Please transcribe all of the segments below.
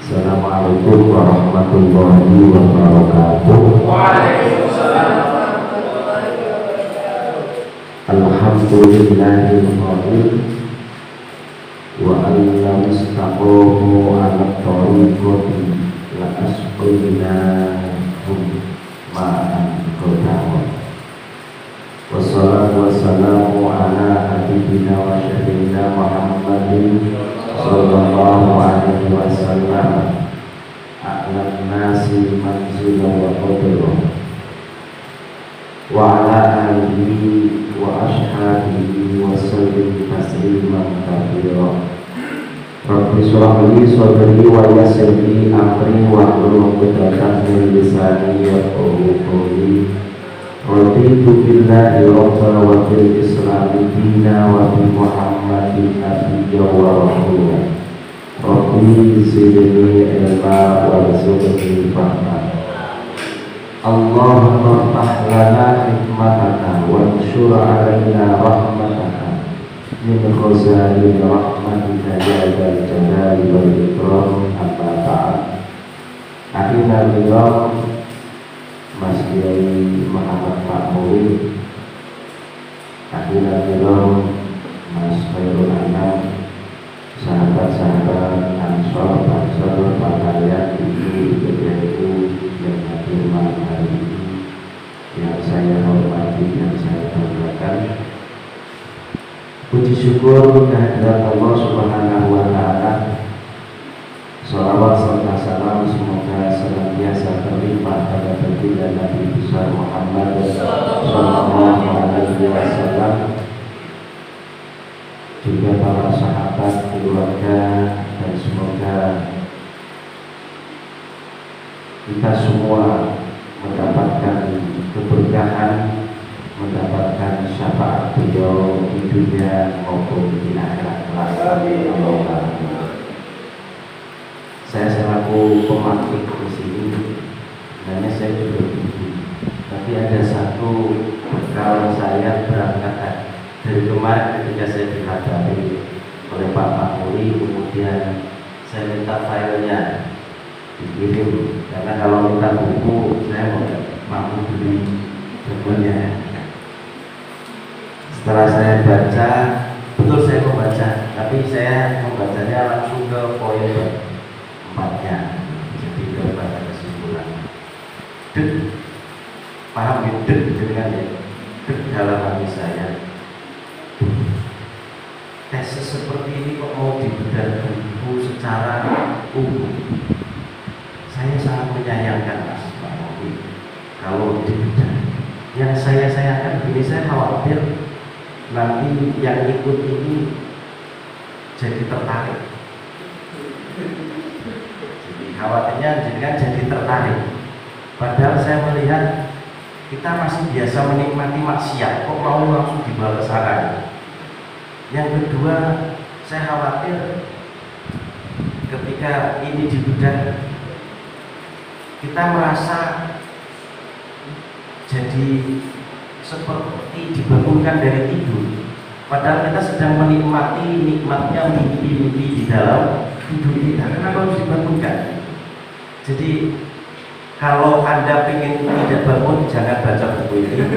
Assalamualaikum warahmatullahi wabarakatuh. Waalaikumsalam. Alhamdulillahil qadir wa allam istaqamu ala tariqati la asqinahum ma'an qadawa. Wassalatu wassalamu ala habibina wa syafiina Muhammadin sallallahu alaihi wasallam a'lan nasi manzilan wa qadra wa ala alihi wa ashabihi wa sallim tasliman katsira. Rabbi shrah li sadri wa yassir li amri wa hlul 'uqdatam min lisani yafqahu qawli. Raditu billahi rabban wa bil islami dina wa bi Muhammadin nabiyyan wa rasulah. Rabbi zidni ilma warzuqni fahma. Allahumma ftah lana hikmataka wanshur alaina rahmataka min khaza'in rahmatika ya dzal jalali wal ikram. Amma ba'd. Akhirnya bilang Mas Kiai Muhammad Makmuri, akhirnya bilang Mas Khairul Anam, sahabat-sahabat Ansor, Bansor, Pakaian, Ibu, Ibu yang hadir malam hari ini, yang saya hormati, yang saya banggakan. Puji syukur kehadirat Allah Subhanahu wa Ta'ala. Shalawat serta salam semoga senantiasa terlimpah pada baginda Nabi besar Muhammad sallallahu alaihi wasallam, juga para sahabat, keluarga, dan semoga kita semua mendapatkan keberkahan, mendapatkan syafaat beliau di dunia maupun di akhirat kelak. Saya selaku pemantik di sini, sebenarnya saya juga bingung. Tapi ada satu bekal saya berangkat dari kemarin ketika saya dihadiri oleh Pak Makmuri, kemudian saya minta filenya dikirim, karena kalau minta buku saya mau mampu beli bukunya. Setelah saya baca, betul saya membaca, tapi saya membacanya langsung ke poin empatnya, jadi kepada kesimpulan. Dek, paham ya? Dek dengan ya, dek dalam hati saya. Tesis seperti ini kok mau dibedah buku secara umum? Saya sangat menyayangkan Mas Pak Mobi kalau dibedah. Yang saya sayangkan begini, saya khawatir nanti yang ikut ini jadi tertarik. Khawatirnya jadi tertarik. Padahal saya melihat kita masih biasa menikmati maksiat, kok mau langsung dibawa ke sana. Yang kedua, saya khawatir ketika ini dibedah, kita merasa jadi seperti dibangunkan dari tidur. Padahal kita sedang menikmati nikmatnya mimpi-mimpi di dalam tidur kita. Kenapa harus dibangunkan? Jadi kalau Anda ingin tidak bangun, jangan baca buku ini.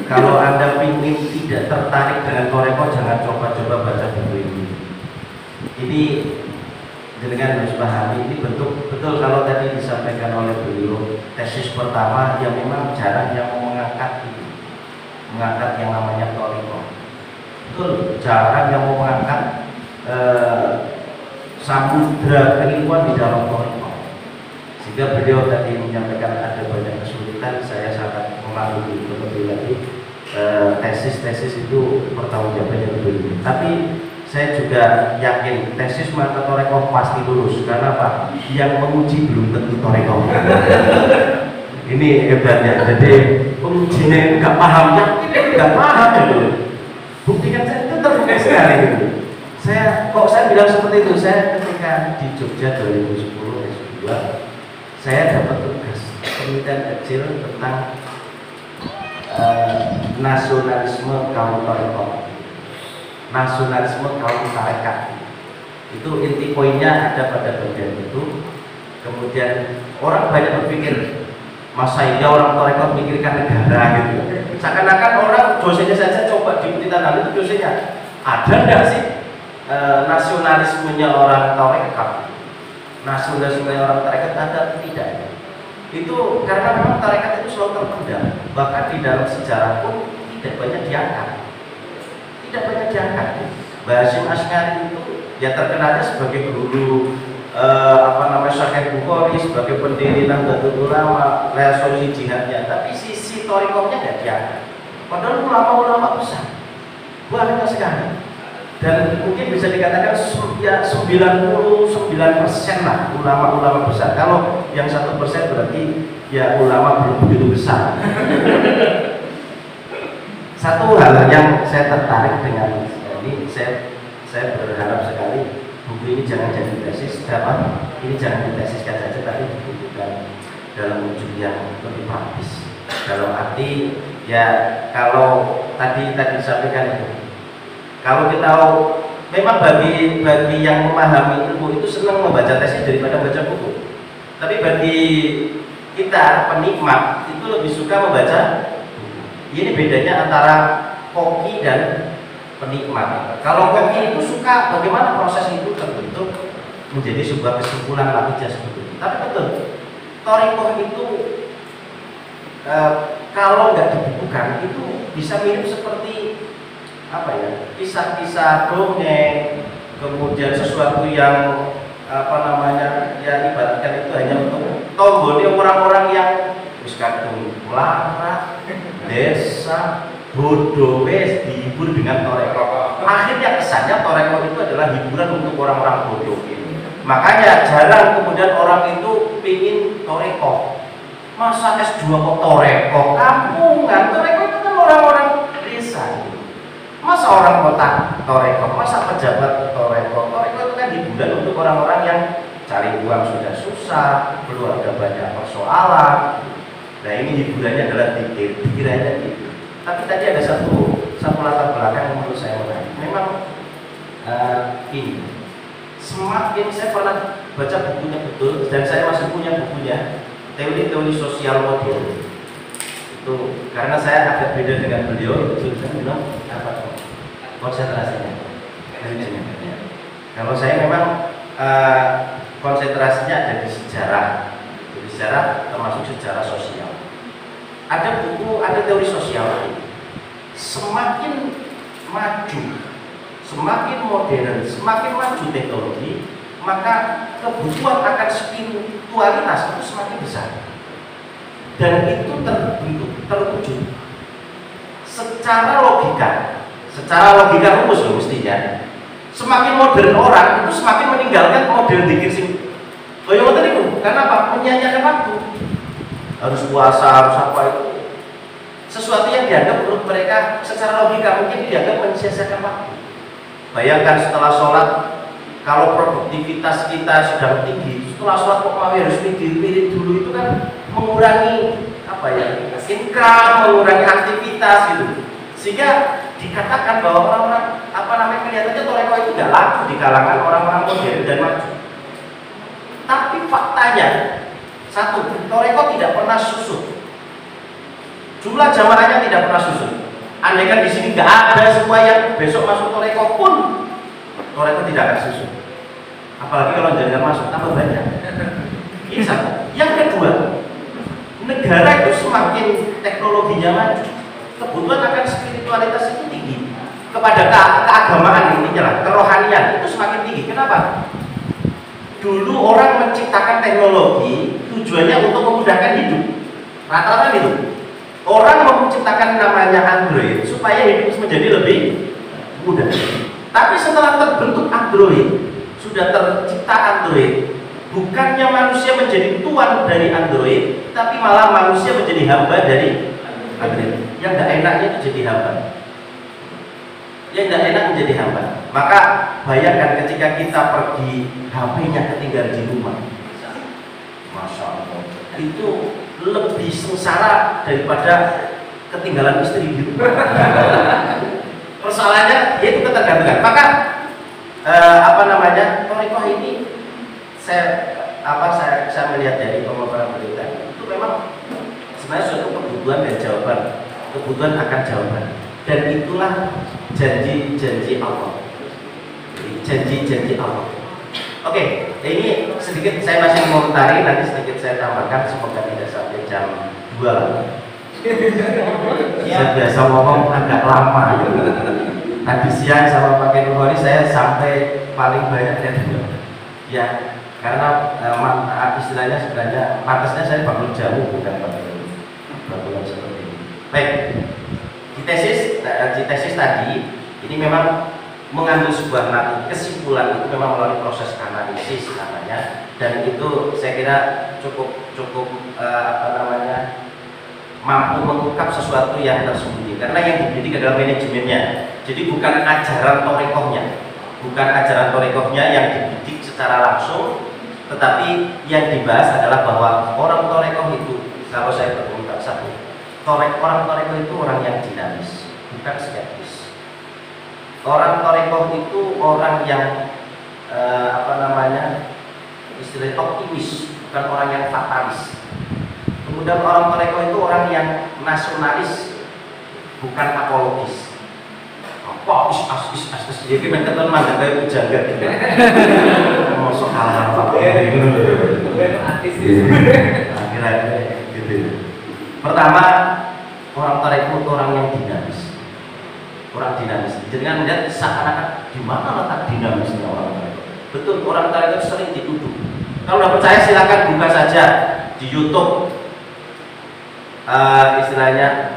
Kalau Anda ingin tidak tertarik dengan Toreko, jangan coba-coba baca buku ini. Ini dengan harus pahami, ini bentuk betul kalau tadi disampaikan oleh beliau, tesis pertama yang memang jarang yang mengangkat yang namanya Toreko. Betul, jarang yang mau mengangkat samudra keilmuan di dalam Toreko. Sehingga beliau tadi menyampaikan ada banyak kesulitan, saya sangat memaklumi. Lebih lagi tesis-tesis itu pertanggungjawabannya berbeda. Tapi saya juga yakin tesis mata Toreko pasti lulus. Karena apa? Yang menguji belum tentu Toreko. Ini hebatnya. Jadi pengujinya nggak paham, nggak paham itu. Buktikan saya itu terbuka sekali. Saya bilang seperti itu. Saya ketika di Jogja 2010 S2, saya dapat tugas penelitian kecil tentang nasionalisme kaum Toreko, nasionalisme kaum tarekat. Itu inti poinnya ada pada bagian itu. Kemudian orang banyak berpikir, masa iya orang tarekat memikirkan negara gitu. Seakan-akan orang dosennya saja coba diikuti tanah itu dosennya. Ada nggak sih nasionalismenya orang tarekat? Nasionalismenya orang tarekat ada tidak? Itu karena memang tarekat itu selalu terpendam. Bahkan di dalam sejarah pun tidak banyak diangkat. Tidak banyak diangkat. Mbah Hasyim Asy'ari itu ya terkenalnya sebagai guru Sahih Bukhari, sebagai pendiri Nahdlatul Ulama, resolusi jihadnya, tapi sisi thariqahnya tidak diangkat. Padahal ulama-ulama besar banyak sekali, dan mungkin bisa dikatakan ya 99% lah ulama-ulama besar. Kalau yang 1% berarti ya ulama belum begitu besar. Satu hal yang saya tertarik dengan ini, saya berharap sekali buku ini jangan jadi tesis, ini jangan ditesiskan saja, tapi dibutuhkan dalam wujud yang lebih praktis. Dalam arti ya kalau tadi disampaikan itu, kalau kita memang bagi yang memahami ilmu itu senang membaca tesis daripada baca buku. Tapi bagi kita penikmat itu lebih suka membaca buku. Ini bedanya antara koki dan penikmat. Kalau koki itu suka bagaimana proses itu terbentuk menjadi sebuah kesimpulan natijah seperti itu. Tapi betul, thariqah itu kalau nggak dibukukan itu bisa mirip seperti apa ya, kisah-kisah dongeng, kemudian sesuatu yang ya ibaratkan itu hanya untuk tombol orang-orang yang wis kadung lara, desa, bodoh, wes dihibur dengan thariqah. Akhirnya kesannya thariqah itu adalah hiburan untuk orang-orang bodoh. Makanya jarang kemudian orang itu pingin thariqah. Masa S2 kok thariqah? Kampungan. Thariqah itu kan orang-orang desa. Masa orang kota thariqah? Masa pejabat thariqah? Thariqah itu kan hiburan untuk orang-orang yang cari uang sudah susah, keluarga banyak persoalan. Nah ini hiburannya adalah pikirannya gitu. Tapi tadi ada satu latar belakang yang menurut saya menarik. Memang ini semakin saya pernah baca bukunya betul, dan saya masih punya bukunya, teori sosial modern. Itu karena saya agak beda dengan beliau, itu saya bilang apa konsentrasinya. Kalau saya memang konsentrasinya ada di sejarah, termasuk sejarah sosial. Ada buku, ada teori sosial lain. Semakin maju, semakin modern, semakin maju teknologi, maka kebutuhan akan spiritualitas itu semakin besar. Dan itu terwujud secara logika rumus loh mestinya. Semakin modern orang itu semakin meninggalkan model dikir sing koyo ngoten niku. Karena apa? Menyanyiakan waktu. Harus puasa, harus apa itu. Sesuatu yang dianggap menurut mereka secara logika mungkin dianggap menyia-nyiakan waktu. Bayangkan setelah sholat, kalau produktivitas kita sedang tinggi, setelah sholat kok harus wirid dulu, itu kan mengurangi income, mengurangi aktivitas gitu. Sehingga dikatakan bahwa orang-orang kelihatannya thariqah itu tidak laku di kalangan orang-orang modern dan maju. Tapi faktanya satu, thariqah tidak pernah susut. Jumlah jamaahnya tidak pernah susut. Andaikan di sini nggak ada semua yang besok masuk thariqah pun, thariqah tidak akan susut. Apalagi kalau jangan masuk tambah banyak. Ini satu. Yang kedua, negara itu semakin teknologinya maju, kebutuhan akan spiritualitas itu tinggi, kepada keagamaan ini lah, kerohanian itu semakin tinggi. Kenapa? Dulu orang menciptakan teknologi tujuannya untuk memudahkan hidup. Rata-rata itu orang menciptakan namanya Android supaya hidup menjadi lebih mudah. Tapi setelah terbentuk Android, sudah tercipta Android, bukannya manusia menjadi tuan dari Android, tapi malah manusia menjadi hamba dari Android. Yang tidak enaknya itu jadi hamba. Yang tidak enak menjadi hamba. Maka bayangkan ketika kita pergi, HP-nya ketinggalan di rumah. Masya Allah, itu lebih sengsara daripada ketinggalan istri di rumah. Persoalannya yaitu ketergantungan. Maka thariqah ini saya saya melihat dari pemaparan beliau itu memang sebenarnya suatu kebutuhan dan jawaban, kebutuhan akan jawaban, dan itulah janji-janji Allah. Janji-janji Allah. Oke, ini sedikit saya masih mengomentari, nanti sedikit saya tambahkan, semoga tidak sampai jam 2 lah. Saya biasa ngomong agak lama gitu. Tadi siang sama Pak Kenuri saya sampai paling banyak ya, karena istilahnya sebenarnya pantasnya saya bangun jamu bukan bangunan seperti ini. Baik, di tesis tadi ini memang mengambil sebuah kesimpulan itu memang melalui proses analisis namanya, dan itu saya kira cukup mampu mengungkap sesuatu yang tersembunyi, karena yang dididik adalah manajemennya. Jadi bukan ajaran torekohnya yang dididik secara langsung, tetapi yang dibahas adalah bahwa orang torekoh itu, kalau saya berkomentar satu, orang torekoh itu orang yang dinamis, bukan skeptis. Orang torekoh itu orang yang istilahnya optimis, bukan orang yang fatalis. Kemudian orang torekoh itu orang yang nasionalis, bukan apologis. Apa is jadi kan keton mangga kayak pujangga gitu. Masuk hal-hal apa akhirnya gitu. Pertama, orang torekoh itu orang yang dinamis. Orang dinamis. Jadi kan melihat seakan-akan di mana letak dinamisnya orang torekoh. Betul, orang torekoh sering dituduh. Kalau nggak percaya silakan buka saja di YouTube. Istilahnya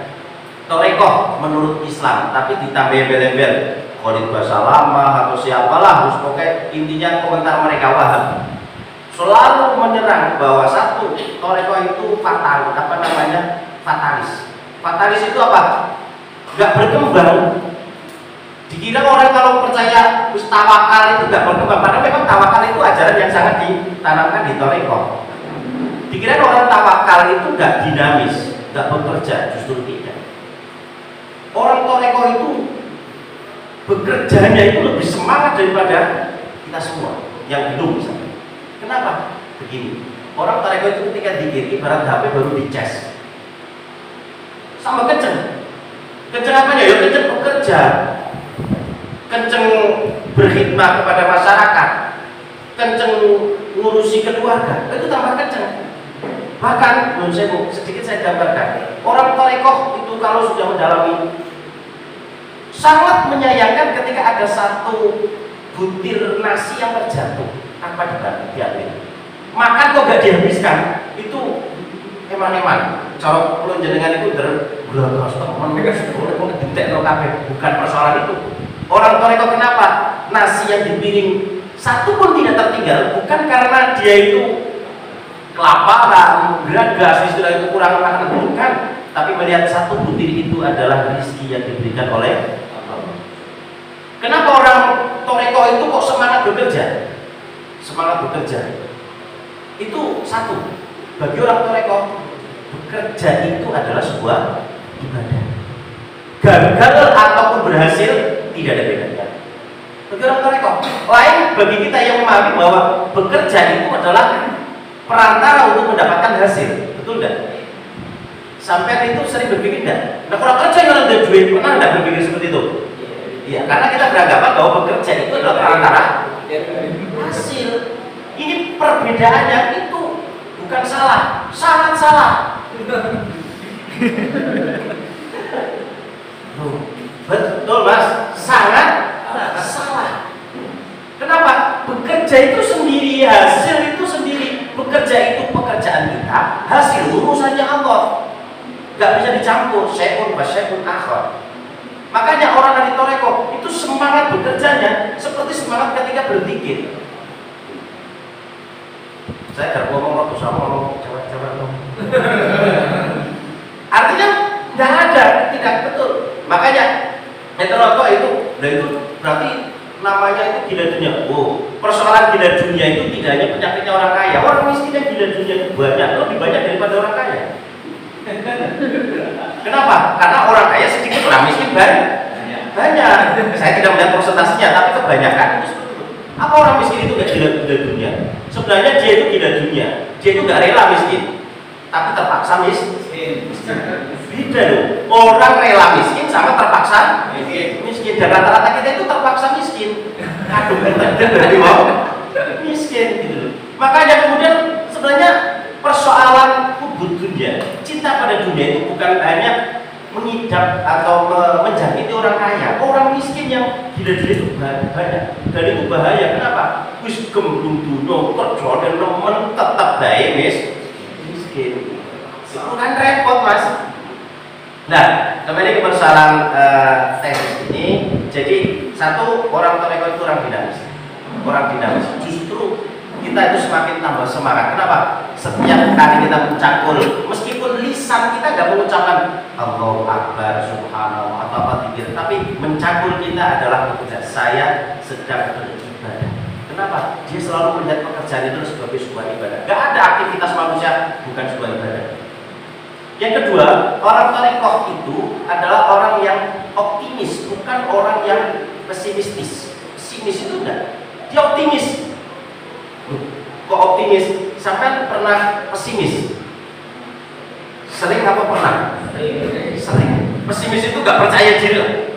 torekoh menurut Islam, tapi ditambah embel-embel Khalid Basalamah atau siapalah, harus pokoknya intinya komentar mereka Wahabi selalu menyerang bahwa satu, torekoh itu fatalis. Fatalis itu apa? Gak berkembang. Dikira orang kalau percaya tawakal itu gak berkembang, padahal memang tawakal itu ajaran yang sangat ditanamkan di torekoh. Dikira orang tawakal itu gak dinamis, gak bekerja, justru tidak. Orang torekoh itu bekerjanya itu lebih semangat daripada kita semua yang belum misalnya. Kenapa? Begini, orang torekoh itu ketika dikir ibarat HP baru dicas, sama kenceng apanya? Ya kenceng bekerja, kenceng berkhidmat kepada masyarakat, kenceng ngurusi keluarga, itu tambah kenceng. Bahkan, sedikit saya gambarkan, orang torekoh itu kalau sudah mendalami sangat menyayangkan ketika ada satu butir nasi yang terjatuh tanpa diambil. Makan kok gak dihabiskan, itu eman-eman. Cara pelun jenengan itu berlagas teman, bukan persoalan itu. Orang torekoh kenapa? Nasi yang di piring satu pun tidak tertinggal, bukan karena dia itu kelaparan, geragas, istilah itu kurang makan, bukan, tapi melihat satu butir itu adalah rezeki yang diberikan oleh Allah. Kenapa orang torekoh itu kok semangat bekerja? Semangat bekerja itu satu, bagi orang torekoh bekerja itu adalah sebuah ibadah. Gagal ataupun berhasil tidak ada bedanya. Bagi orang torekoh lain, bagi kita yang memahami bahwa bekerja itu adalah perantara untuk mendapatkan hasil, betul enggak? Sampai itu sering berpikir enggak? Nah, orang kerja yang ada duit, pernah enggak berpikir seperti itu? Iya, karena kita beranggapan bahwa bekerja itu adalah perantara hasil. Ini perbedaannya itu bukan salah, sangat salah. Betul mas, sangat salah. Kenapa? Bekerja itu sendiri, hasil itu sendiri. Bekerja itu pekerjaan kita, hasil urusannya Allah, nggak bisa dicampur. Syai'un wa syai'un akhar. Makanya orang dari torekoh itu semangat bekerjanya seperti semangat ketika berzikir. Saya gak ngomong waktu sama ngomong cewek-cewek dong. Artinya nggak ada, tidak betul. Makanya torekoh itu, itu berarti namanya itu gila dunia. Oh, persoalan gila dunia itu tidak hanya penyakitnya orang kaya. Orang miskin yang gila dunia itu banyak, lebih banyak daripada orang kaya. Kenapa? Karena orang kaya sedikit, orang miskin banyak. Saya tidak melihat persentasenya, tapi kebanyakan itu seperti itu. Apa orang miskin itu gak gila dunia? Sebenarnya dia itu gila dunia, dia itu nggak rela miskin, tapi terpaksa miskin. Beda loh, orang rela miskin sama terpaksa miskin. Dan rata-rata kita itu terpaksa miskin. Aduh, dari mau miskin gitu loh. Makanya kemudian sebenarnya persoalan hubud dunia, cinta pada dunia itu bukan hanya mengidap atau menjangkiti orang kaya, orang miskin yang gila-gila itu banyak. Dan itu bahaya. Kenapa? Wis gemblung dunia kerja dan nemen tetap baik miskin. Itu kan repot mas. Nah, kembali ke persoalan tesis ini. Jadi satu, orang toreko itu orang dinamis. Orang dinamis. Justru kita itu semakin tambah semangat. Kenapa? Setiap kali kita mencangkul, meskipun lisan kita nggak mengucapkan Allahu Akbar, Subhanallah atau apa dikir, tapi mencangkul kita adalah pekerjaan saya sedang beribadah. Kenapa? Dia selalu melihat pekerjaan itu sebagai sebuah ibadah. Gak ada aktivitas manusia bukan sebuah ibadah. Yang kedua, orang tarekoh itu adalah orang yang optimis, bukan orang yang pesimistis. Pesimis itu enggak, dia optimis. Kok optimis? Sampai pernah pesimis? Sering apa pernah? Sering. Pesimis itu gak percaya diri,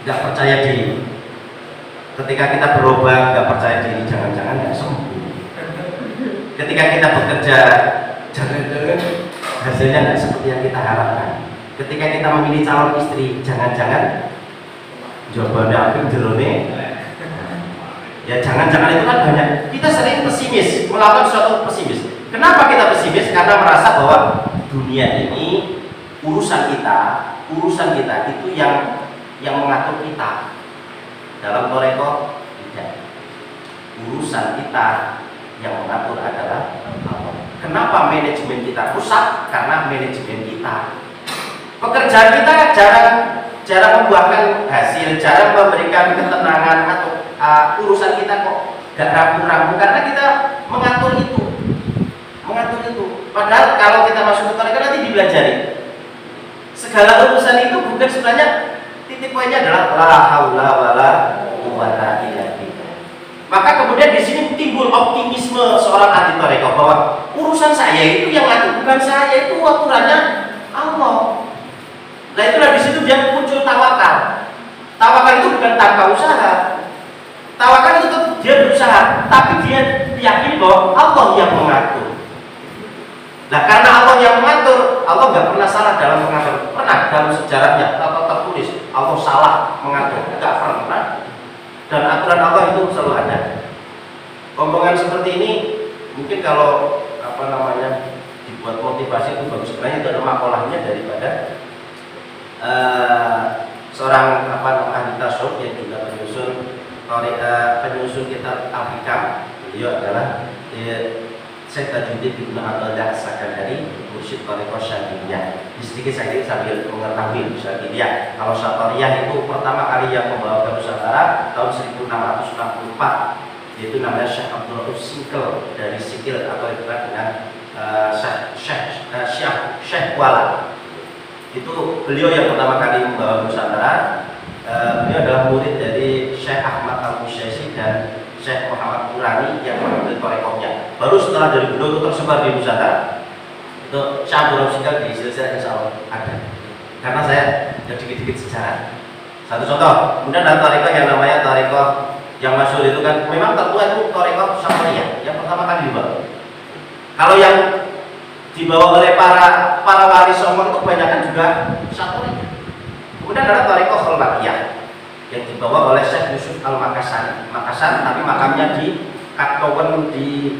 gak percaya diri. Ketika kita berubah gak percaya diri, jangan-jangan gak sembuh. Ketika kita bekerja, jangan-jangan hasilnya nggak seperti yang kita harapkan. Ketika kita memilih calon istri, jangan-jangan jawabannya apa jerone. Ya jangan-jangan itu kan banyak. Kita sering pesimis, melakukan suatu pesimis. Kenapa kita pesimis? Karena merasa bahwa dunia ini urusan kita itu yang mengatur kita. Dalam toreko tidak. Urusan kita yang mengatur adalah Allah. Kenapa manajemen kita rusak? Karena manajemen kita. Pekerjaan kita jarang membuahkan hasil, jarang memberikan ketenangan atau urusan kita kok gak rampung-rampung karena kita mengatur itu. Padahal kalau kita masuk ke toreko nanti dipelajari. Segala urusan itu bukan sebenarnya titik poinnya adalah la haula wala quwwata illa billah. Maka kemudian di sini timbul optimisme seorang ahli toreko bahwa urusan saya itu yang ngatur bukan saya, itu aturannya Allah. Nah itulah di situ dia muncul tawakal. Tawakal itu bukan tanpa usaha. Tawakal itu dia berusaha, tapi dia yakin bahwa Allah yang mengatur. Nah karena Allah yang mengatur, Allah nggak pernah salah dalam mengatur. Pernah dalam sejarahnya atau tertulis Allah salah mengatur? Nggak pernah. Dan aturan Allah itu selalu ada. Omongan seperti ini mungkin kalau dibuat motivasi itu bagus. Sebenarnya itu ada makolahnya daripada seorang ahli tasawuf yang juga penyusun kitab Al-Hikam. Beliau adalah Syekh Tajuddin Ibnu Athaillah As-Sakandari, mursyid Thariqah Syadziliyah. Sedikit saya sambil mengetahui Syadziliyah. Kalau Syatoriyah itu pertama kali yang membawa ke Nusantara tahun 1664, yaitu namanya Syekh Abdul Rauf Sikil dari Sikil atau dikenal dengan Syekh Kuala. Itu beliau yang pertama kali membawa Nusantara. Beliau adalah murid dari Syekh Ahmad Al-Musyaisi dan Syekh Muhammad Nurani yang mengambil torekohnya. Baru setelah dari beliau itu tersebar di Nusantara, itu Syekh Abdul Rauf Sikil di silsilah insya Allah ada. Karena saya dikit-dikit sejarah. Satu contoh, kemudian ada torekoh yang namanya torekoh yang masyhur itu kan memang tertua itu torekoh Syatoriyah yang pertama kali dibawa. Kalau yang dibawa oleh para wali songo itu kebanyakan juga Syatoriyah. Kemudian ada torekoh Khalwatiyah yang dibawa oleh Syekh Yusuf Al-Makassari, Makassar, tapi makamnya di Katkowen di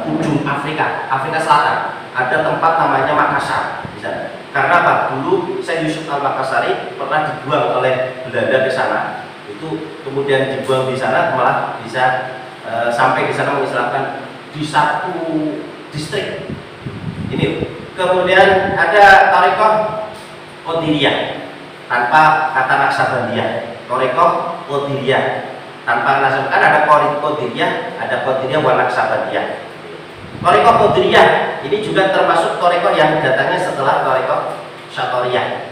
ujung Afrika Selatan. Ada tempat namanya Makassar di sana. Karena apa? Dulu Syekh Yusuf Al-Makassari pernah dibuang oleh Belanda ke sana. Itu kemudian dibuang di sana malah bisa sampai di sana mengislamkan di satu distrik. Ini. Kemudian ada tarekoh Qadiriyah tanpa kata Naksabandiyah. Tarekoh Qadiriyah tanpa nasab, kan ada Qadiriyah, ada Qadiriyah wa Naksabandiyah. Tarekoh Qadiriyah ini juga termasuk tarekoh yang datangnya setelah tarekoh Syatoriyah.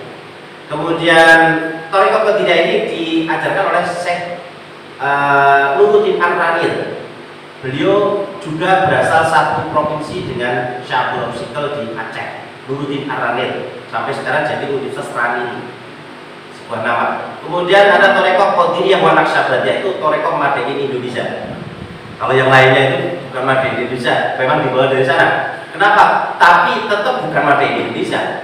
Kemudian tarekoh Qadiriyah ini diajarkan oleh Syekh Nuruddin Ar-Ranir. Beliau juga berasal satu provinsi dengan Syabul Sikal di Aceh, Nuruddin Aranil, sampai sekarang jadi Universitas Rani, sebuah nama. Kemudian ada Torekoh Qadiriyah wa Naqsyabandiyah, itu Torekoh Madain Indonesia. Kalau yang lainnya itu bukan Madain Indonesia, memang dibawa dari sana. Kenapa? Tapi tetap bukan Madain Indonesia.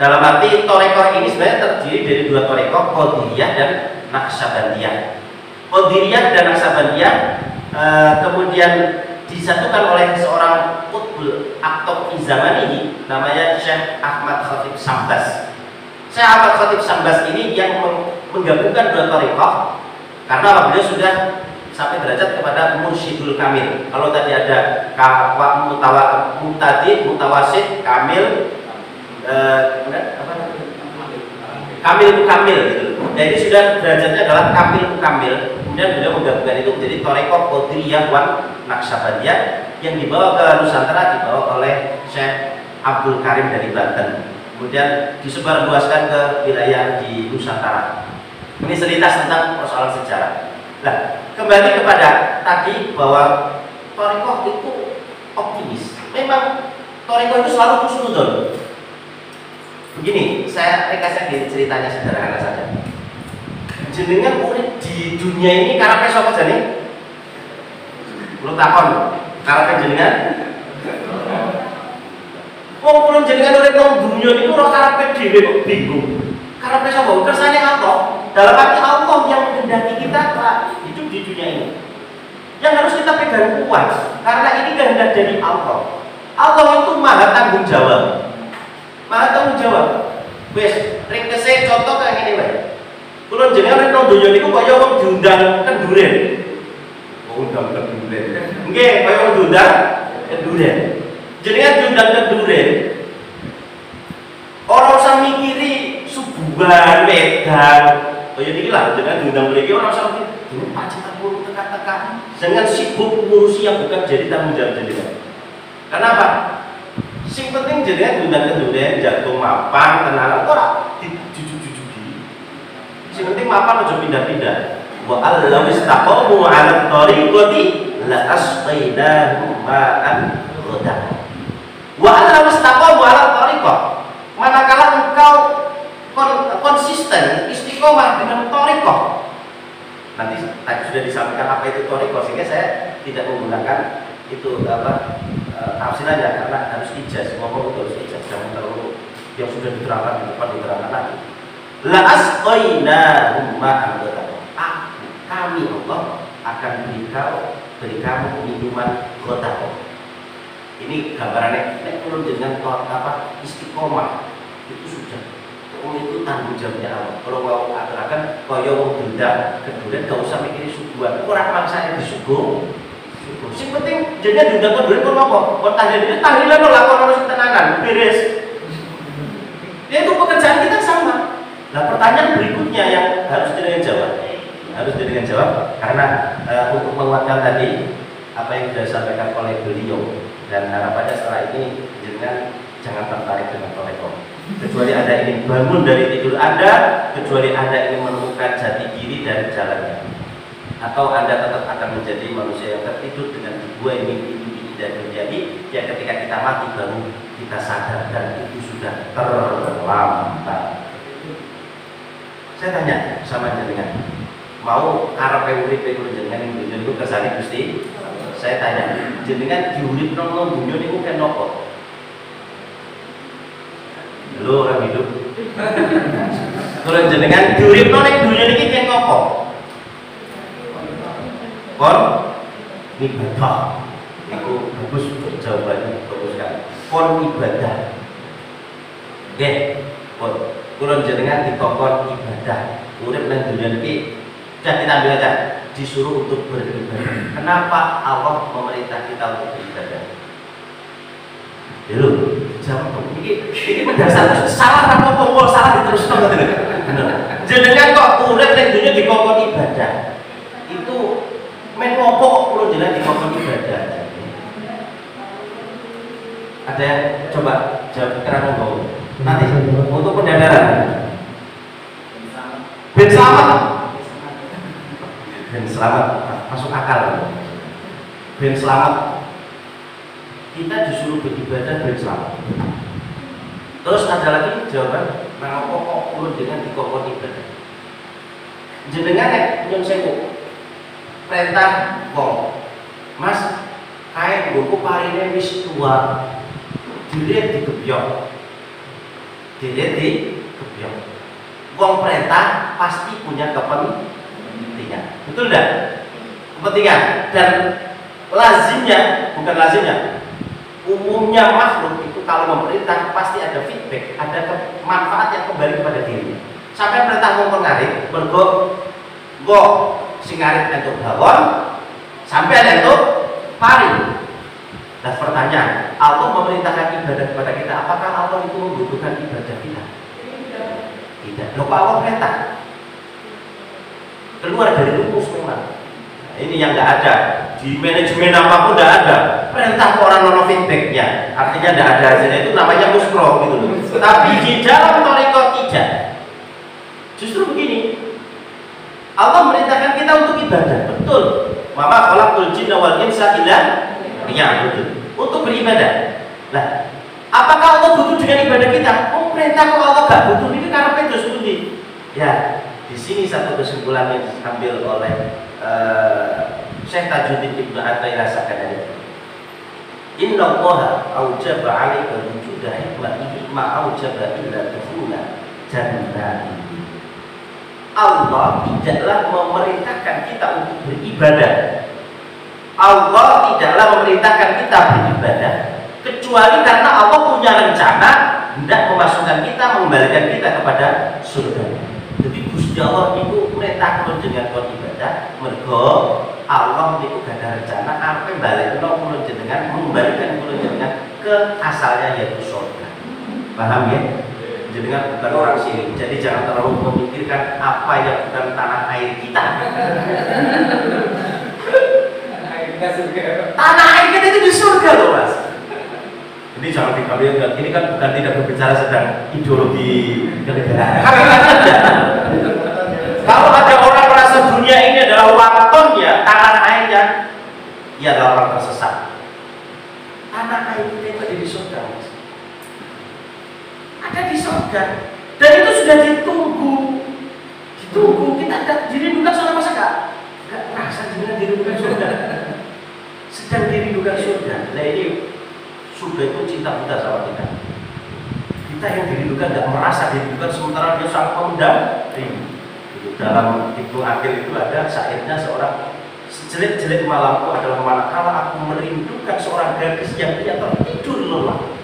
Dalam arti Torekoh ini sebenarnya terdiri dari dua Torekoh, Qadiriyah dan Naqsyabandiyah. Qadiriyah dan Naqsyabandiyah kemudian disatukan oleh seorang qutbul aktor di zaman ini, namanya Syekh Ahmad Khatib Sambas. Syekh Ahmad Khatib Sambas ini yang menggabungkan dua thariqah, karena beliau sudah sampai derajat kepada mursyidul kamil. Kalau tadi ada muqtadi, mutawasid, kamil, kamil kamil gitu. Nah, ini sudah derajatnya adalah kamil kamil. Kemudian beliau menggabungkan itu menjadi Torekoh Qadiriyah wan Naqsyabandiyah yang dibawa ke Nusantara, dibawa oleh Syekh Abdul Karim dari Banten. Kemudian disebarluaskan ke wilayah di Nusantara. Ini selintas tentang persoalan sejarah. Nah, kembali kepada tadi bahwa Torekoh itu optimis. Memang Torekoh itu selalu husnudon. Begini, saya ringkaskan ceritanya sederhana saja. Jenengan urip di dunia ini karepe sapa jane? Kulo takon, karepe jenengan? Wong kulo jenengan urip nang dunia niku ora karepe dhewe kok bingung. Karepe sapa? Kersane Allah. Dalam arti Allah yang menghendaki kita hidup di dunia ini. Yang harus kita pegang kuat, karena ini kehendak dari Allah. Allah itu maha tanggung jawab. Maha tanggung jawab. Wes, ringkese contoh kayak ngene wae. Kulo jenengan nek nang donya niku kaya wong diundang kenduren. Undang kenduren. Nggih, kaya wong diundang kenduren. Jenengan diundang kenduren. Ora usah mikiri subuhan wedan. Kaya niki lah jenengan diundang mriki ora usah mikir, "Duh, pacitan kulo tekan-tekan." Jangan sibuk ngurusi yang bukan jadi tanggung jawab jenengan. Kenapa? Sing penting jenengan diundang kenduren, jatuh mapan, tenanan ora dijujugi. Sing penting mapan aja pindah-pindah. Wa allaw istaqamu 'ala thariqati la asqainahum ma'an ghadaq. Wa allaw istaqamu 'ala thariqah. Manakala engkau konsisten istiqomah dengan thariqah. Nanti tadi sudah disampaikan apa itu thariqah, sehingga saya tidak menggunakan itu tafsirannya karena harus ijaz, ngomong itu harus ijaz, jangan terlalu yang sudah diterangkan di depan diterangkan lagi. La asqainahum ma'an ghadaq. Kami Allah akan beri kamu minuman ghadaq. Ini gambarannya. Nek kula dengan istiqomah itu sudah. Itu tanggung jawabnya Allah. Kalau mau aturakan kaya wong diundang kemudian gak usah mikirin suguhan. Ora maksa disuguh. Sing penting jadinya diundang kemudian kok apa? Kok tahlilan lo lakon harus tenanan, beres. Ya itu pekerjaan kita sama. Nah, pertanyaan berikutnya yang harus dengan jawab karena untuk menguatkan tadi apa yang sudah disampaikan oleh beliau dan harapannya setelah ini jangan tertarik dengan Torekoh. Kecuali Anda ingin bangun dari tidur Anda, kecuali Anda ingin menemukan jati diri dan jalannya, atau Anda tetap akan menjadi manusia yang tertidur dengan dua mimpi dan terjadi yang ketika kita mati baru kita sadar dan itu sudah terlambat. Saya tanya sama jenengan, mau arepe urip jenengan ing dunya niku kersane Gusti? Saya tanya, jenengan diurip nang dunya niku ken napa? Lho orang hidup. Kalau jenengan diurip nang dunya niki ken napa? Kon ibadah. Iku bagus jawabannya, bagus sekali. Kon ibadah. Nggih, kon kulon jenengan dikongkon ibadah, urip nang dunia niki sudah kita ambil aja, disuruh untuk beribadah. Kenapa Allah memerintah kita untuk beribadah? Dulu, jawab ini mendasar salah apa kok salah diteruskan gitu. Jenengan kok urip nang dunia dikongkon ibadah. Itu men opo kok kulon jenengan dikongkon ibadah? Ada yang coba jawab kira ngomong. Nanti untuk pendadaran ben selamat masuk akal. ben selamat. Kita disuruh beribadah ben selamat. Terus ada lagi jawaban, mengapa kok kula dengan dikokon ibadah? Jenengan nek nyun sewu perintah wong, Mas, kae nggo parine wis tua. Dilihat digebyok. Wong perintah pasti punya kepentingan. Betul enggak? Kepentingan dan umumnya makhluk itu kalau memerintah pasti ada feedback, ada manfaat yang kembali kepada dirinya. Sampai perintah wong pengarit, mergo sing ngarit entuk bawon, sampai entuk pari. Nah pertanyaan, Allah memerintahkan ibadah kepada kita, apakah Allah itu membutuhkan ibadah kita? Tidak. Loh, Allah perintah. Keluar dari rumus memang. Nah, ini yang nggak ada di manajemen apapun, nggak ada perintah orang nono feedbacknya. Artinya nggak ada hasilnya, itu namanya muskro gitu loh. Tapi di dalam toriko tidak. Justru begini, Allah merintahkan kita untuk ibadah, betul. Maka khalaqul jinna wal insa illa liya'budun, untuk beribadah. Nah, apakah Allah butuh dengan ibadah kita? Oh, perintah kok Allah gak butuh, ini karena pedos budi. Ya, di sini satu kesimpulan yang diambil oleh Syekh Tajuddin Ibnu Athaillah Sakandari. Inna Allaha aujaba 'alaika wujuda hikmatihi ma aujaba illa dukhula jannah. Allah tidaklah memerintahkan kita untuk beribadah. Allah tidaklah memerintahkan kita beribadah kecuali karena Allah punya rencana hendak memasukkan kita, mengembalikan kita kepada surga. Jadi Gusti Allah itu merintah dengan ibadah mergo Allah itu gak ada rencana apa balik kula jenengan mengembalikan kula jenengan ke asalnya yaitu surga. Paham ya? Jenengan bukan orang sini, jadi jangan terlalu memikirkan apa yang bukan tanah air kita. Tanah air kita itu di surga loh Mas. Ini jangan dikalian, ini kan bukan tidak berbicara sedang ideologi kenegaraan. Kalau ada orang merasa dunia ini adalah waton ya, tanah airnya, ia adalah orang tersesat. Tanah air kita itu ada di surga Mas. Ada di surga, dan itu sudah ditunggu kita ada dirindukan surga. Masa gak merasa dengan dirindukan surga, sedang dirindukan surga. Nah ini surga itu cinta kita sama kita yang dirindukan gak merasa dirindukan, sementara dia sangat memendam rindu. Dalam Ibnu Aqil itu ada syairnya, seorang sejelek-jelek malamku adalah manakala aku merindukan seorang gadis yang dia tertidur lelah.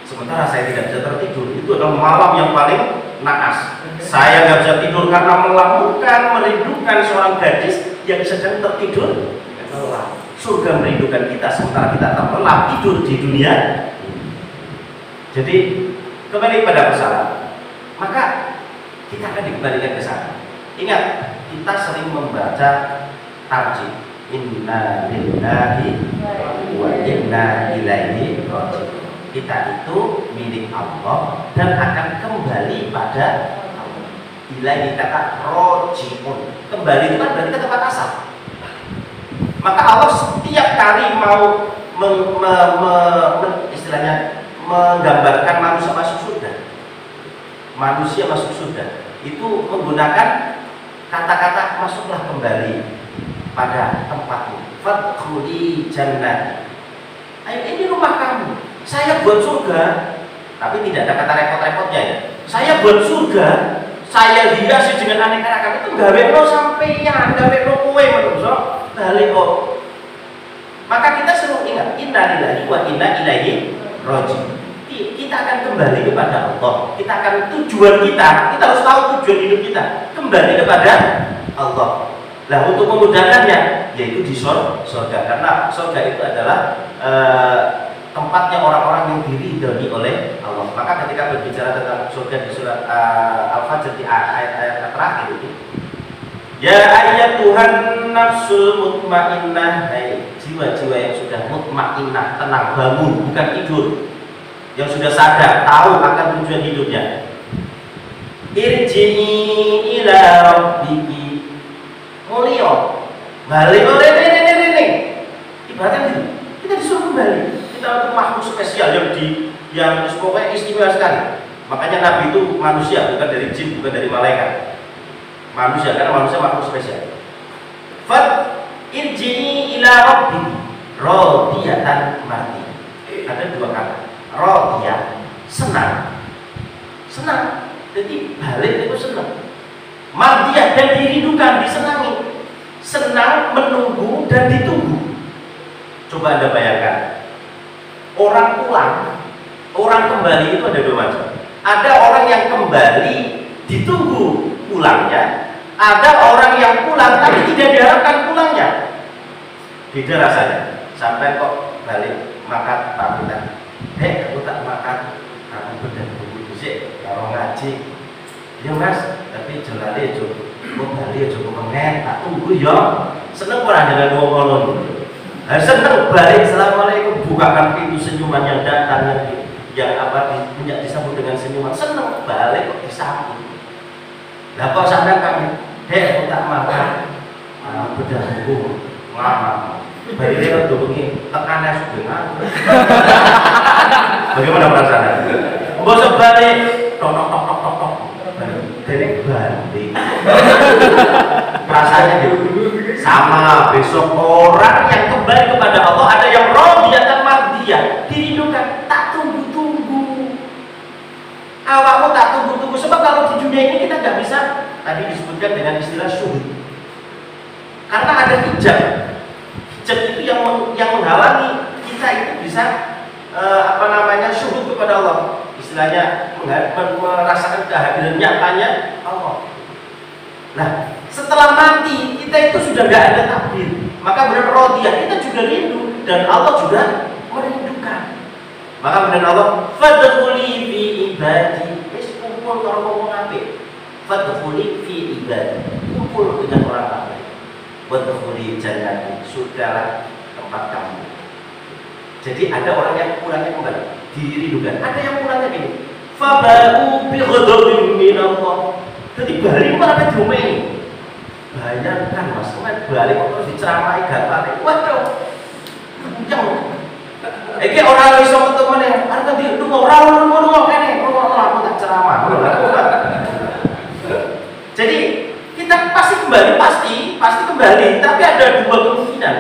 Sementara saya tidak bisa tertidur, itu adalah malam yang paling naas. Saya nggak bisa tidur karena melakukan merindukan seorang gadis yang sedang tertidur lelah. Surga merindukan kita, sementara kita terlelap tidur di dunia. Jadi kembali pada masalah, maka kita akan dikembalikan ke sana. Ingat, kita sering membaca tarjih inna lillahi wa inna ilaihi raji'un. Kita itu milik Allah dan akan kembali pada Allah. Ilaihi kata raji'un, kembali itu kan berarti ke tempat asal. Maka Allah setiap kali mau istilahnya menggambarkan manusia masuk surga, manusia masuk surga itu menggunakan kata-kata masuklah kembali pada tempatmu, fadkhuli jannah. Ayo, ini rumah kamu, saya buat surga, tapi tidak ada kata repot-repotnya ya. Saya buat surga, saya hiasi dengan aneka ragam, itu gawe no sampeyan, gawe no kowe menungso balik kok. Maka kita selalu ingat, inna lillahi wa inna ilaihi raji'un. Kita akan kembali kepada Allah. Kita akan tujuan kita harus tahu tujuan hidup kita, kembali kepada Allah. Nah, untuk memudahkannya yaitu di surga, karena surga itu adalah tempatnya orang-orang yang diridhoi oleh Allah. Maka ketika berbicara tentang surga di surat Al-Fajr di ayat-ayat terakhir itu, ya ayyatuhan nafsul mutmainnah, hai jiwa-jiwa yang sudah mutmainnah, tenang, bangun, bukan tidur, yang sudah sadar, tahu akan tujuan hidupnya. Irji'i ila rabbiki, mulio balik oleh ini Bahkan itu kita disuruh kembali. Kita untuk makhluk spesial yang pokoknya istimewa sekali. Makanya Nabi itu manusia, bukan dari jin, bukan dari malaikat. Manusia, karena manusia makhluk spesial. Fat irji'i ila rabbi radiyatan mardi. Ada dua kata. Radiyah, senang. Senang. Jadi balik itu senang. Mardiyah, dan dirindukan, disenangi. Senang, menunggu, dan ditunggu. Coba Anda bayangkan, orang pulang, orang kembali itu ada dua macam. Ada orang yang kembali ditunggu pulangnya, ada orang yang pulang tapi tidak diharapkan pulangnya. Beda rasanya. Sampai kok balik makan pamitan, aku tak makan, aku bener tunggu disik karo ngaji. Ya mas, tapi jelali cukup balik cukup mengen, tak tunggu ya. Seneng orang dengan ngomong. Seneng balik, assalamualaikum, bukakan pintu senyuman yang datang yang disambut dengan senyuman. Seneng balik kok disambut. Lah kok sampai kami, aku tak makan, bedah tunggu lama. Balik dia tuh begini, tekannya sudah. Bagaimana perasaan? Bos balik, tok. Jadi balik. Rasanya gitu. Sama besok orang yang kembali kepada Allah, ada yang radiyah dan mardiyah, dirindukan, tak tunggu-tunggu. Awakmu tak tunggu-tunggu, sebab kalau di dunia ini kita nggak bisa, tadi disebutkan dengan istilah syuhud. Karena ada hijab. Hijab itu yang menghalangi kita itu bisa syuhud kepada Allah. Istilahnya merasakan kehadiran nyatanya Allah. Nah, setelah mati kita itu sudah nggak ada takdir, maka benar radiyah kita juga rindu dan Allah juga merindukan. Maka benar Allah, fadkhuli fi ibadi, wis kumpul karo wong apik. Fadkhuli fi ibadi, kumpul dengan orang apik. Wadkhuli jannati, surgalah tempat kamu. Jadi ada orang yang pulangnya kembali, dirindukan. Ada yang pulangnya gini, fabau bi ghadabin minallah. Jadi balik malah diomeli. Bayangkan mas, balik kok terus diceramai gapane. Waduh. Iki orang iso ketemu nih, arep di lu ngono kene, ngono aku tak ceramah. Jadi kita pasti kembali, pasti kembali, tapi ada dua kemungkinan.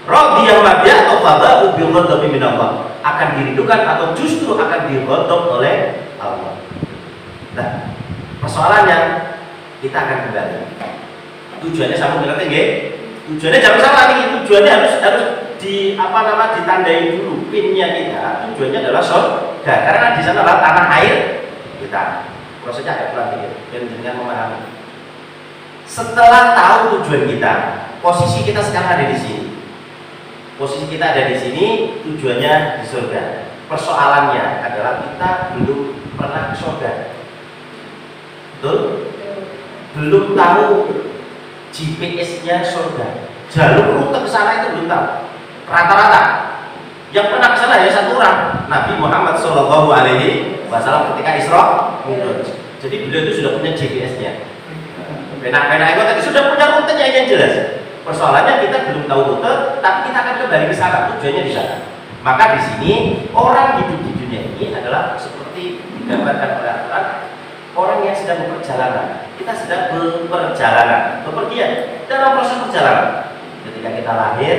Radiyah madiyah atau fadha'u bi ghadabi minallah, akan dirindukan atau justru akan dighadab oleh Allah. Nah, persoalannya kita akan kembali. Tujuannya sama dengan tinggi. Tujuannya jangan salah nih. Tujuannya harus ditandai dulu pinnya kita. Tujuannya adalah surga. Karena di sana adalah tanah air kita. Prosesnya agak pelan dikit dan dengan memahami. Setelah tahu tujuan kita, posisi kita sekarang ada di sini. Posisi kita ada di sini, tujuannya di surga. Persoalannya adalah kita belum pernah ke surga. Betul? Belum tahu GPS-nya surga. Jalur rute ke sana itu belum tahu. Rata-rata yang pernah ke sana hanya satu orang, Nabi Muhammad SAW ketika Isra Mi'raj. Jadi beliau itu sudah punya GPS-nya. Pena-pena itu tadi sudah punya rutenya yang jelas. Persoalannya kita belum tahu rute, tapi kita akan kembali ke sana. Tujuannya di sana. Maka di sini orang hidup di dunia ini adalah seperti digambarkan oleh Al-Quran. Orang yang sedang berperjalanan, kita sedang berperjalanan, bepergian dalam proses perjalanan. Ketika kita lahir,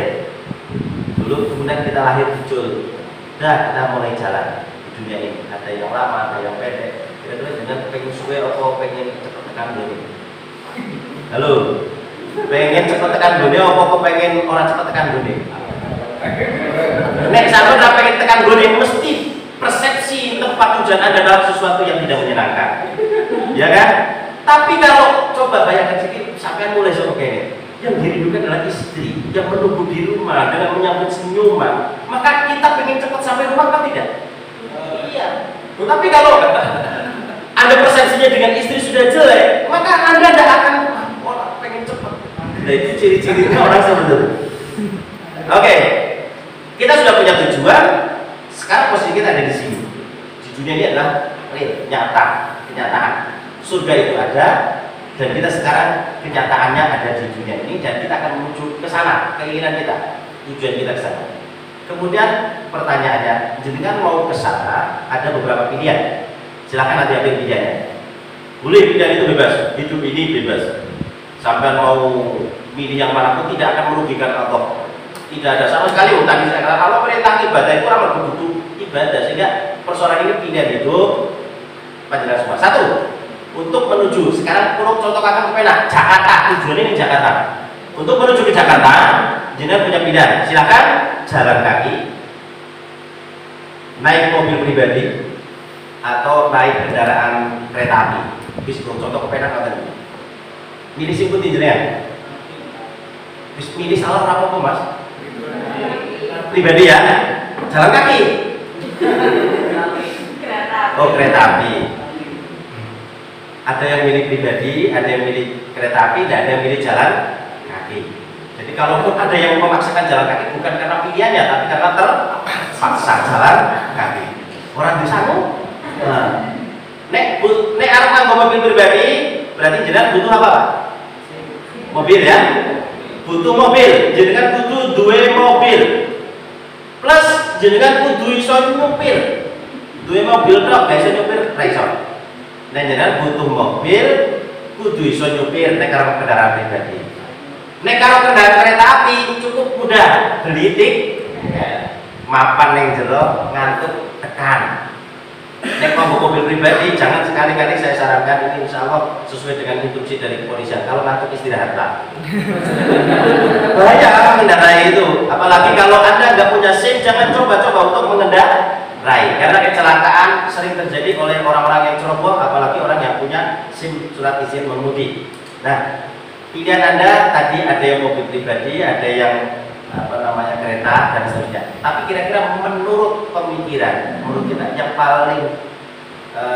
dulu kemudian kita lahir muncul, kita mulai jalan di dunia ini. Ada yang lama, ada yang pendek. Kira-kira dengan pengen suwe atau pengen cepet tekan dunia. Halo, pengen cepet tekan dunia atau pengen orang cepet tekan dunia? Nek sampai udah pengen tekan dunia, mesti persepsi tempat tujuan Anda dalam sesuatu yang tidak menyenangkan. Ya kan? Tapi kalau coba bayangkan sedikit, sampai mulai seperti yang dirindukan adalah istri yang menunggu di rumah dengan menyambut senyuman. Maka kita pengen cepat sampai rumah kan tidak? Iya. Tapi kalau Anda persepsinya dengan istri sudah jelek, maka Anda tidak akan orang pengen cepat. Nah itu ciri-cirinya orang seperti itu. Oke, kita sudah punya tujuan. Sekarang posisi kita ada di sini. Di dunia ini adalah real, nyata, kenyataan. Surga itu ada, dan kita sekarang kenyataannya ada di dunia ini, dan kita akan menuju ke sana, keinginan kita. tujuan kita ke sana. Kemudian pertanyaannya, jenengan mau ke sana, ada beberapa pilihan. Silakan nanti ambil pilihannya. Boleh pilihan itu bebas, hidup ini bebas. Sampai mau milih yang manapun tidak akan merugikan Allah. Tidak ada sama sekali. Tadi saya katakan kalau perintah ibadah itu orang butuh ibadah, sehingga persoalan ini pilihan hidup panjenengan semua. Satu, untuk menuju sekarang kurang contoh akan kemana? Jakarta. Tujuannya ini Jakarta. Untuk menuju ke Jakarta, jenengan punya pilihan. Silakan jalan kaki, naik mobil pribadi, atau naik kendaraan kereta api. Bis contoh kemana kalian? Milih sing putih jenengan. Bis milih salah apa Mas? Pribadi ya. Jalan kaki. Oh, kereta api. Ada yang milih pribadi, ada yang milih kereta api, dan ada yang milih jalan kaki. Jadi kalaupun ada yang memaksakan jalan kaki bukan karena pilihannya, tapi karena terpaksa jalan kaki. Orang di sana, nek arep nganggo mobil pribadi, berarti jenengan butuh apa? Mobil ya. Butuh mobil, jenengan butuh dua mobil. Plus jenengan kudu iso nyupir. Duwe mobil tok gak iso nyupir, ra iso. Nek jenengan butuh mobil, kudu iso nyupir nek karo kendaraan pribadi. Nek karo kendaraan kereta api cukup mudah, beli tik, mapan ning jero ngantuk tekan. Nek mau mobil pribadi jangan sekali-kali, saya sarankan ini insya Allah sesuai dengan instruksi dari kepolisian. Kalau ngantuk istirahatlah. Bahaya mengendarai itu. Apalagi kalau Anda nggak punya SIM, jangan coba-coba untuk mengendarai. Karena kecelakaan sering terjadi oleh orang-orang yang ceroboh, apalagi orang yang punya SIM surat izin mengemudi. Nah, pilihan Anda tadi ada yang mobil pribadi, ada yang kereta dan seterusnya. Tapi kira-kira menurut pemikiran, menurut kita yang paling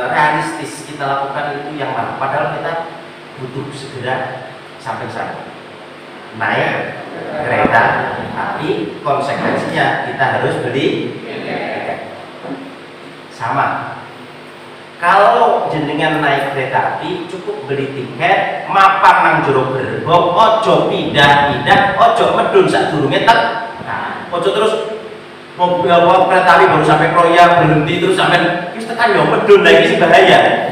realistis kita lakukan itu yang mana? Padahal kita butuh segera sampai sana. Naik kereta, tapi konsekuensinya kita harus beli sama. Kalau jenengan naik kereta api cukup beli tiket, mapan nang jero gerbong, ojo pindah-pindah, ojo medun sadurunge tek. Nah, ojo terus mobil kereta api baru sampai Kroya berhenti terus sampai wis tekan yo medun lagi sih bahaya.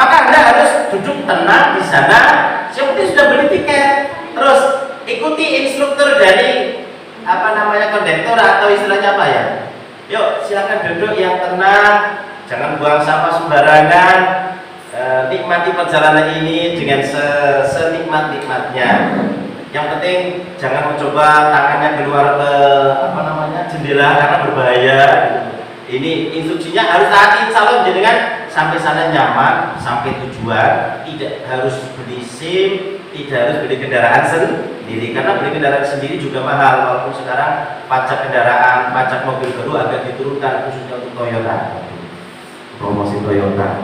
Maka Anda harus duduk tenang di sana, yang penting sudah beli tiket. Terus ikuti instruktur dari kondektor atau istilahnya apa ya? Yuk silakan duduk yang tenang. Jangan buang sampah sembarangan. Nikmati perjalanan ini dengan senikmat-nikmatnya. Yang penting jangan mencoba tangannya keluar ke jendela karena berbahaya. Ini instruksinya harus taati. Insya dengan sampai sana nyaman, sampai tujuan. Tidak harus beli SIM, tidak harus beli kendaraan sendiri. Karena beli kendaraan sendiri juga mahal. Walaupun sekarang pajak kendaraan, pajak mobil baru agak diturunkan khususnya untuk Toyota. Promosi Toyota.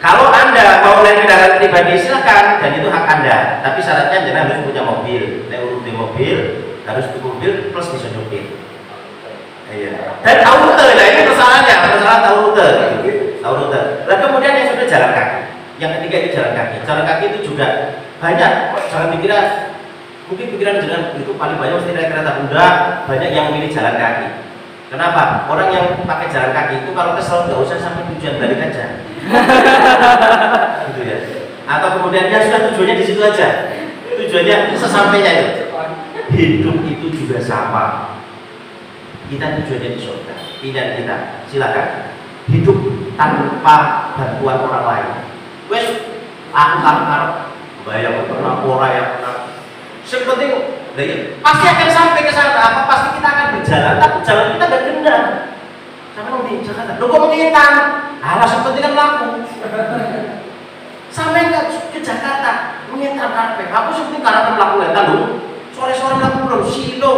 Kalau Anda mau naik kendaraan pribadi silakan, dan itu hak Anda. Tapi syaratnya jangan harus punya mobil. Nek urut di mobil harus punya mobil plus bisa nyopir. Iya. Dan tahu rute, nah ini persoalannya, persoalan tahu rute. Tahu rute. Nah kemudian yang sudah jalan kaki. Yang ketiga itu jalan kaki. Jalan kaki itu juga banyak. Jangan pikiran, mungkin pikiran jangan itu paling banyak mesti naik kereta kuda. Banyak yang memilih jalan kaki. Kenapa? Orang yang pakai jalan kaki itu kalau kesel nggak usah sampai tujuan balik aja. Gitu ya. Atau kemudian ya sudah tujuannya di situ aja. Tujuannya sesampainya itu. Hidup itu juga sama. Kita tujuannya di surga. Pilihan kita. Silakan. Hidup tanpa bantuan orang lain. Wes, aku karep bayar pernah ora ya pernah. Sepenting pasti akan sampai ke sana. Apa pasti kita akan berjalan, tapi jalan kita gak gendang. Sampai nanti Jakarta. Lo kok mengintan? Alas sepenting kan laku. Sampai nggak ke Jakarta mengintan karpet. Aku sepenting karena melaku letan lo. Sore-sore melaku belum silo.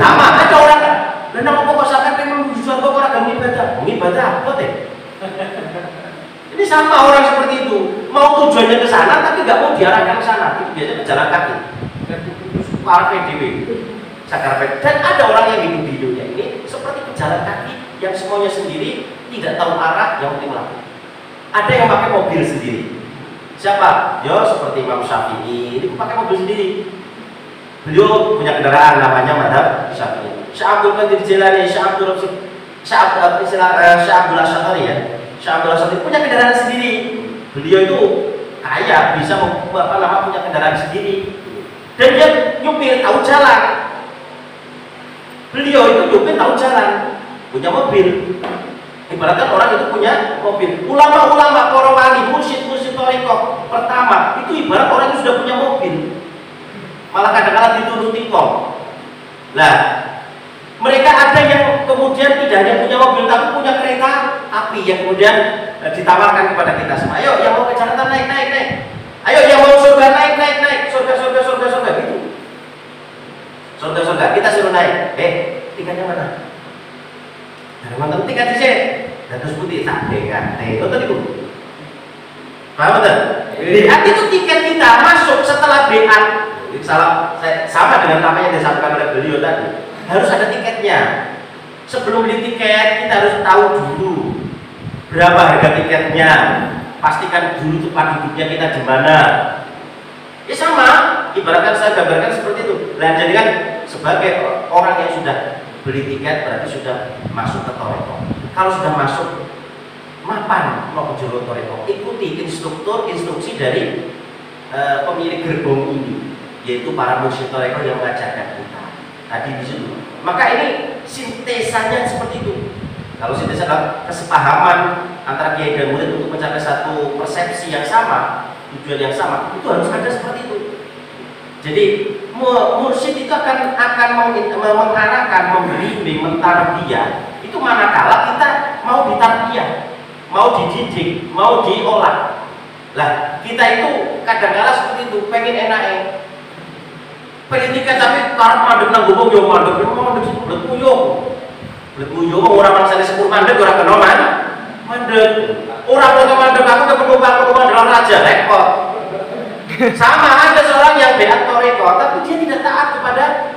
Sama aja orang. Dan apa kok sampai pengen menuju surga kok orang ibadah? Ibadah apa deh? Ini sama orang seperti itu. Mau tujuannya ke sana, tapi nggak mau diarahkan ke sana. Itu biasanya berjalan kaki. Karpet dewi, sakarpet. Dan ada orang yang hidup di dunia ini seperti pejalan kaki yang semuanya sendiri, tidak tahu arah, yang penting melakukan. Ada yang pakai mobil sendiri. Siapa? Yo seperti Imam Syafi'i, ini pakai mobil sendiri. Beliau punya kendaraan namanya Madzhab Syafi'i. Syekh Abdul Qadir Jilani, Syekh Abdul Asy'ari ya. Syekh Abdul Asy'ari punya kendaraan sendiri. Beliau itu kaya, bisa punya kendaraan sendiri. Dan dia nyupir tahu jalan. Beliau itu nyupir tahu jalan, punya mobil. Ibaratkan orang itu punya mobil. Ulama-ulama, para wali, mursyid-mursyid thariqah pertama itu ibarat orang itu sudah punya mobil. Malah kadang-kadang dituruti kok. Nah, mereka ada yang kemudian tidak hanya punya mobil tapi punya kereta api yang kemudian ditawarkan kepada kita semua. Ayo yang mau ke Jakarta naik. Ayo yang mau surga naik. Surga gitu. Surga kita suruh naik. Tiketnya mana? Dari mana tiket sih? Terus putih tak dengar. Itu tadi paham betul? Itu tiket kita masuk setelah BA. Sama dengan apa yang disampaikan oleh beliau tadi. Harus ada tiketnya. Sebelum beli tiket kita harus tahu dulu berapa harga tiketnya. Pastikan dulu tempat duduknya kita di mana. Ya sama, ibaratkan saya gambarkan seperti itu. Nah, jadi kan sebagai orang yang sudah beli tiket berarti sudah masuk ke thariqah. Kalau sudah masuk, mapan mau ke jero thariqah, ikuti instruksi dari pemilik gerbong ini, yaitu para mursyid thariqah yang mengajarkan kita. Tadi di situ. Maka ini sintesanya seperti itu. Kalau sintesa adalah kesepahaman antara kiai dan murid untuk mencapai satu persepsi yang sama, tujuan yang sama, itu harus ada seperti itu. Jadi mursyid itu akan mengarahkan, membimbing, mentarbiyah. Itu manakala kita mau ditarbiyah, mau dididik, mau diolah. Lah, kita itu kadang-kadang seperti itu, pengen enak tiket tapi karena mandek nang gubung yo mandek sih bulet puyuh orang mangsane sepur mandek ora kena mandek orang kok mandek aku ke penumpang dalam raja repot. Sama ada seorang yang beat thariqah tapi dia tidak taat kepada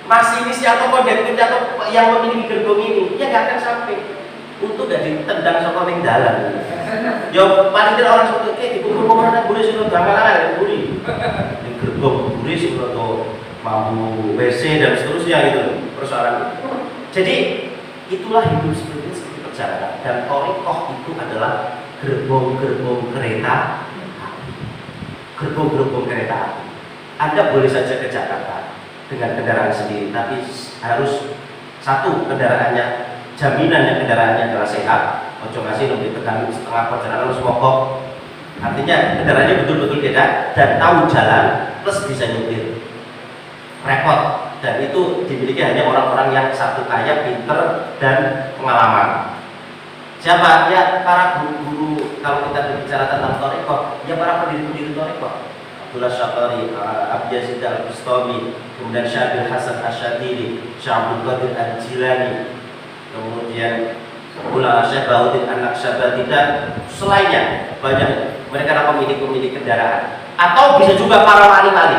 masinis atau kondektur atau yang memiliki gerbong ini, dia nggak akan sampai. Untuk gak ditendang saka ning dalan. Yo paling tidak orang seperti dikumpul-kumpul nang buri sing dangkalan buri. Ning gerbong buri sing to mampu WC dan seterusnya gitu persoalan. Jadi itulah hidup seperti perjalanan dan thariqah itu adalah gerbong-gerbong kereta api. Gerbong-gerbong kereta api. Anda boleh saja ke Jakarta dengan kendaraan sendiri, tapi harus satu kendaraannya jaminannya kendaraannya adalah sehat. Ojo ngasih lebih tekan setengah perjalanan harus mogok. Artinya kendaraannya betul-betul beda dan tahu jalan plus bisa nyetir. Repot dan itu dimiliki hanya orang-orang yang satu kaya, pinter dan pengalaman. Siapa? Ya para guru-guru. Kalau kita berbicara tentang thariqah, ya para pendiri-pendiri thariqah. Abdullah Syaqari, Abu Yazid Al-Bustami, kemudian Syekh Hasan Asy-Syadzili, Syekh Abdul Qadir Al-Jilani, kemudian Ulama Syekh Bahuddin An-Naqsyabandi dan selainnya banyak. Mereka adalah pemilik kendaraan atau bisa juga para wali-wali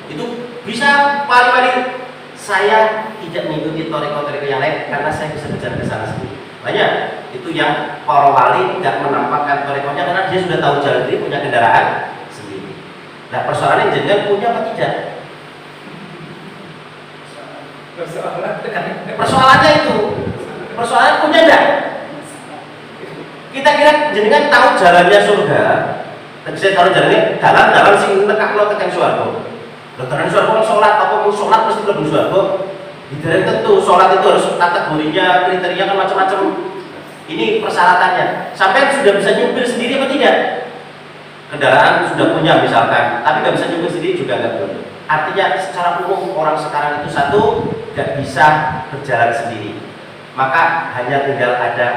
itu bisa wali-wali. Saya tidak mengikuti thariqah yang lain karena saya bisa berjalan ke sana sendiri. Banyak itu yang para wali tidak menampakkan thariqahnya karena dia sudah tahu jalan sendiri, punya kendaraan sendiri. Nah persoalannya jenengan punya apa tidak? Persoalannya itu, persoalan punya enggak? Kita kira jenengan tahu jalannya surga, tapi saya tahu jalannya dalam sing nekak lo tekan swarga. Dokteran swarga sholat apa mau sholat mesti lebih swarga. Tidak tentu sholat itu harus kategorinya, kriteria kan macam-macam. Ini persyaratannya. Sampai sudah bisa nyupir sendiri apa tidak? Kendaraan sudah punya misalkan, tapi nggak bisa nyupir sendiri juga nggak boleh. Artinya secara umum orang sekarang itu satu nggak bisa berjalan sendiri, maka hanya tinggal ada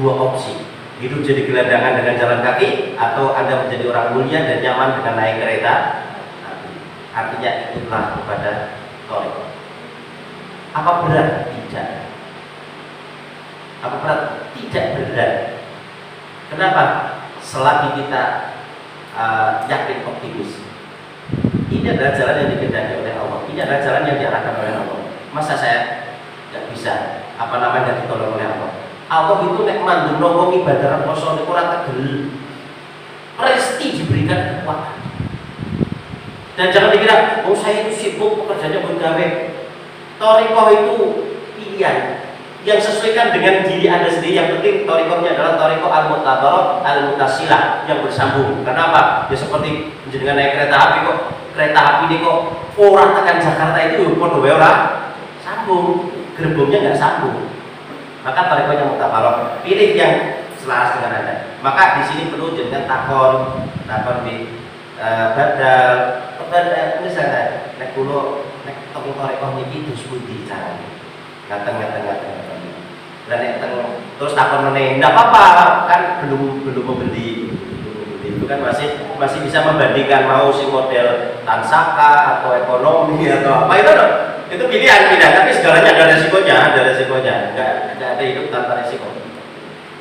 dua opsi: hidup jadi gelandangan dengan jalan kaki, atau Anda menjadi orang mulia dan nyaman dengan naik kereta. Artinya ikutlah kepada thariqah. Apa berat? Tidak. Apa berat? Tidak berat. Kenapa? Selagi kita yakin, optimis, ini adalah jalan yang dikehendaki oleh Allah. Ini adalah jalan yang diarahkan oleh Allah. Masa saya nggak bisa, nggak ditolong oleh Allah? Allah itu nek mandung wong ibadah poso niku ora tegel. Presti diberikan kekuatan. Dan jangan dikira, oh saya itu sibuk pekerjaannya buat gawe. Thariqah itu pilihan yang sesuaikan dengan diri Anda sendiri. Yang penting thariqahnya adalah thariqah al-mu'tabarah al-mutasilah, yang bersambung. Kenapa? Ya seperti jenengan naik kereta api kok. Kereta api ini kok orang tekan Jakarta itu podo wae ora sambung, gerbongnya nggak sambung. Maka thariqahnya mu'tabarah. Pilih yang selaras dengan Anda. Maka di sini perlu jenengan takon di badal misalnya nek kula nek teng thariqah niki dus pundi carane. Datang. Dan terus takon meneh, enggak apa-apa, kan belum membeli. Itu kan masih bisa membandingkan mau si model tansaka atau ekonomi atau apa itu pilihan, tapi segalanya ada resikonya, enggak ada hidup tanpa resiko.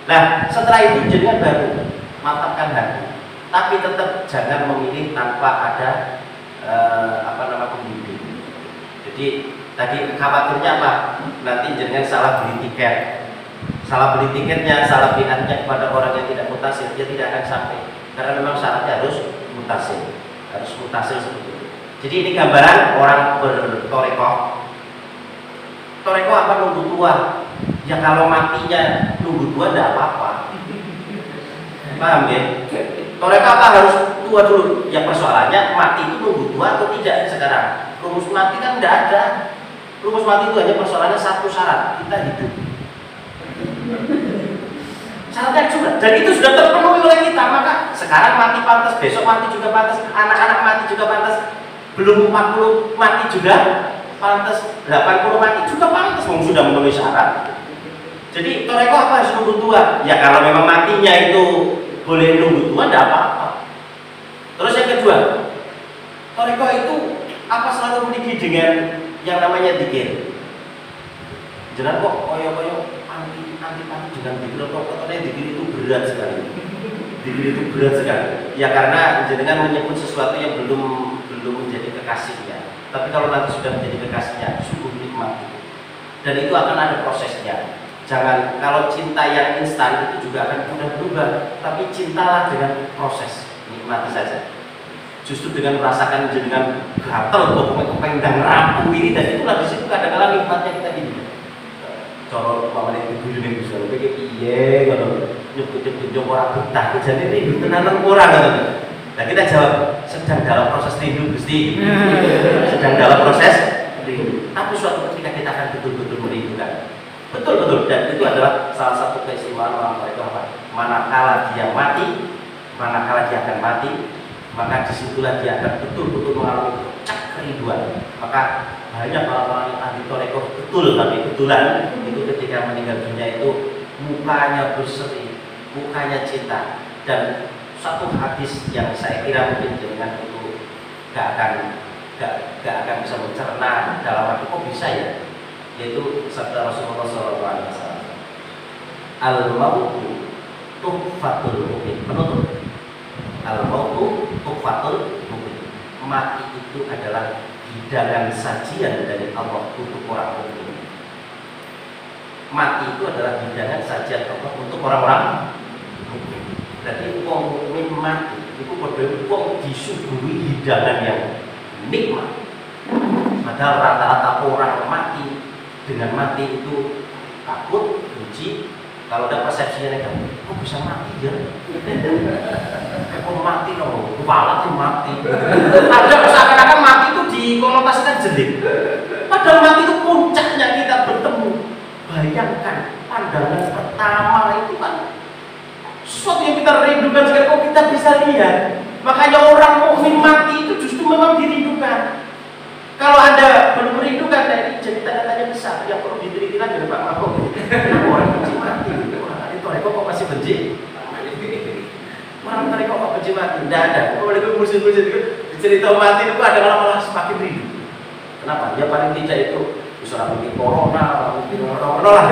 Nah, setelah itu jadinya baru mantapkan hati, tapi tetap jangan memilih tanpa ada pembimbing. Jadi tadi khawatirnya apa? Nanti jangan salah beli tiketnya, salah pilihannya kepada orang yang tidak mutasil, dia tidak akan sampai. Karena memang syaratnya harus mutasil seperti itu. Jadi ini gambaran orang berthariqah. Thariqah apa nunggu tua? Ya kalau matinya nunggu tua tidak apa-apa. Paham ya? Thariqah apa harus tua dulu? Ya persoalannya mati itu nunggu tua atau tidak sekarang? Rumus mati kan tidak ada. Rumus mati itu hanya persoalannya satu syarat, kita hidup. Syaratnya juga, dan itu sudah terpenuhi oleh kita. Maka sekarang mati pantas, besok mati juga pantas, anak-anak mati juga pantas, belum 40 mati juga pantas, 80 mati juga pantas, sudah memenuhi syarat. Jadi thariqah apa harus nunggu tua? Ya kalau memang matinya itu boleh nunggu tua, tidak apa-apa. Terus yang kedua, thariqah itu apa selalu meninggi dengan yang namanya dzikir. Jangan kok koyo anti dengan dzikir atau katanya dzikir itu berat sekali. Dzikir itu berat sekali. Ya karena jenengan menyebut sesuatu yang belum menjadi kekasihnya. Tapi kalau nanti sudah menjadi kekasihnya, sungguh nikmat. Dan itu akan ada prosesnya. Jangan, kalau cinta yang instan itu juga akan mudah berubah. Tapi cintalah dengan proses, nikmati saja. Justru dengan merasakan jenengan gatel kok kependang rapuh ini, dan itulah di situ kadang-kadang nikmatnya kita ini. Cara mamane ibu ning bisa iki piye ngono. Nyebut-nyebut ora betah kejane rindu tenanan ora ngono. Nah kita jawab sedang dalam proses rindu Gusti. Sedang dalam proses rindu. Tapi suatu ketika kita akan betul-betul merindukan. Betul dan itu adalah salah satu keistimewaan orang itu apa? Manakala dia mati, manakala dia akan mati, maka disitulah dia akan betul-betul mengalami puncak kerinduan. Maka banyak orang-orang yang ahli thariqah betul, tapi betulan itu ketika meninggal dunia itu mukanya berseri, mukanya cinta. Dan satu hadis yang saya kira mungkin dengan itu gak akan bisa mencerna dalam hati kok bisa ya, yaitu sabda Rasulullah SAW, al-mautu tuhfatul mu'min, penutup, al-mautu tuhfatul mu'min, mati itu adalah hidangan sajian dari Allah untuk orang mukmin. Mati itu adalah hidangan sajian Allah untuk orang-orang mukmin. Jadi wong mukmin mati itu padha wong disuguhi hidangan yang nikmat. Padahal rata-rata orang mati dengan mati itu takut, benci. Kalau ada persepsinya negatif, kok bisa mati ya? Kok mati loh, kepala tuh mati. Ada seakan-akan mati itu dikonotasikan jelek. Padahal mati itu puncaknya kita bertemu. Bayangkan pandangan pertama itu kan sesuatu yang kita rindukan sekali, kok kita bisa lihat. Makanya orang mukmin mati itu justru memang dirindukan. Kalau Anda belum merindukan, ini jadi tanda-tanya besar yang perlu diteliti lagi oleh Pak Mahfud. Orang benci mati, orang ahli thariqah kok masih benci? Orang thariqah kok benci mati? Tidak ada. Kalau itu musuh-musuh itu cerita mati itu ada malah semakin rindu. Kenapa? Ya paling tidak itu bisa mungkin corona, mungkin orang lah.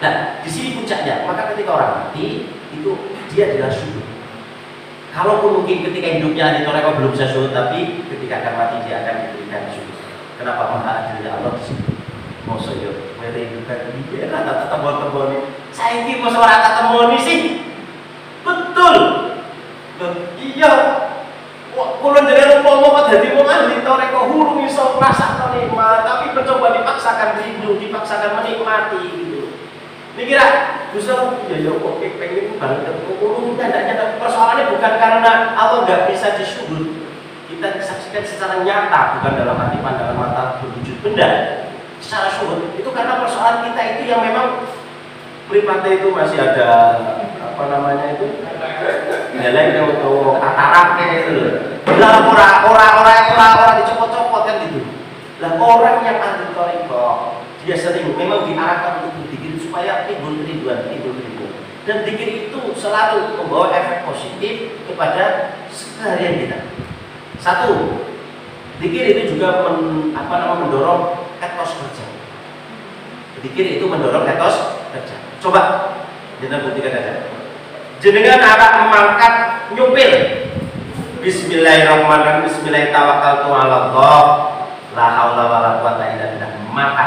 Nah, di sini puncaknya. Maka ketika orang mati itu dia adalah syukur. Kalaupun mungkin ketika hidupnya di thariqah belum bisa syukur, tapi ketika akan mati dia akan diberikan syukur. Kenapa? Maha adilnya Allah di situ. Moso yo, kowe dari bukan dia rata temoni. Saya ini masa rata temoni sih. Betul. Iya. Kalau jadi ngomong dadi wong ahli toreko hurung iso ngrasakno nikmat, tapi mencoba dipaksakan rindu, dipaksakan menikmati gitu. Ini kira justru ya kok pengen banget ketemu tandanya persoalannya bukan karena Allah nggak bisa disuhud. Kita disaksikan secara nyata, bukan dalam arti pandangan mata berwujud benda. Secara suhud itu karena persoalan kita itu yang memang mripate itu masih ada apa namanya itu nilai atau kataraknya itu loh. Lah orang dicopot-copot kan gitu. Lah orang yang ahli thariqah dia sering memang diarahkan untuk berzikir supaya timbul kerinduan. Dan zikir itu selalu membawa efek positif kepada keseharian kita. Satu, zikir itu juga mendorong etos kerja. Zikir itu mendorong etos kerja. Coba jenengan buktikan aja. Jenengan akan mengangkat nyupir. Bismillahirrahmanirrahim. Bismillahirrahmanirrahim. La haula wala quwata illa billah. Maka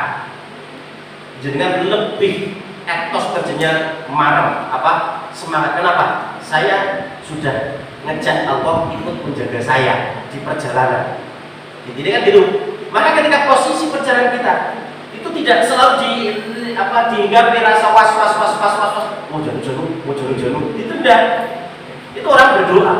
jenengan lebih etos kerjanya marem apa? Semangat. Kenapa? Saya sudah ngejak Allah ikut menjaga saya di perjalanan. Jadi kan gitu. Maka ketika posisi perjalanan kita itu tidak selalu dihinggapi rasa was. Mau janu. Itu enggak. Itu orang berdoa.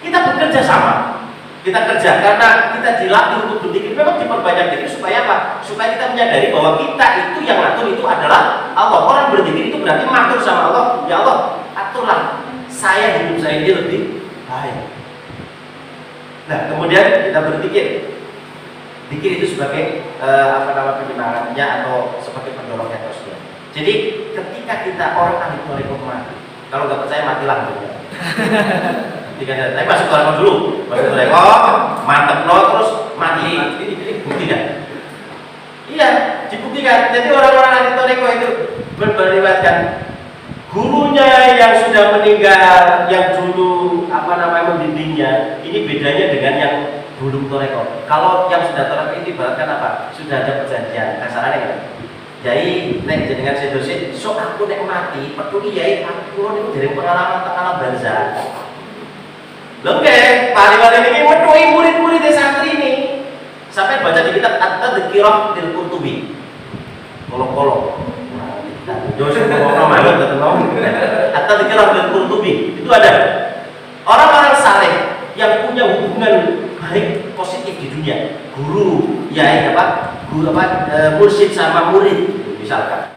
Kita bekerja sama. Kita kerja karena kita dilatih untuk berzikir. Memang diperbanyak dikir supaya apa? Supaya kita menyadari bahwa kita itu yang ngatur itu adalah Allah. Orang berzikir itu berarti matur sama Allah. Ya Allah, aturlah saya hidup saya ini lebih baik. Nah, kemudian kita berzikir. Zikir itu sebagai penyemangatnya atau sebagai pendorong etosnya. Jadi ketika kita orang ahli thariqah mati, kalau nggak percaya matilah. Tapi masuk thariqah dulu, masuk thariqah, mantep lo terus mati. Buktikan. Iya, dibuktikan. Jadi orang-orang ahli thariqah itu berriwayatkan gurunya yang sudah meninggal, yang dulu membimbingnya, ini bedanya dengan yang belum thariqah. Kalau yang sudah thariqah ini ibaratkan apa? Sudah ada perjanjian, kasarannya kan? Jadi nek jenengan sedosin, sok aku nek mati, peduli yai aku niku dari pengalaman alam barzah. Oke, paling ini medhoi murid-murid santri ini. Sampai baca di kitab At-Tadhkirah lil Qurtubi. Kolong-kolong. Dosen ngomong malu ketemu. At-Tadhkirah lil Qurtubi. Itu ada orang-orang saleh yang punya hubungan baik positif di dunia. Guru, yai mursyid sama murid misalkan.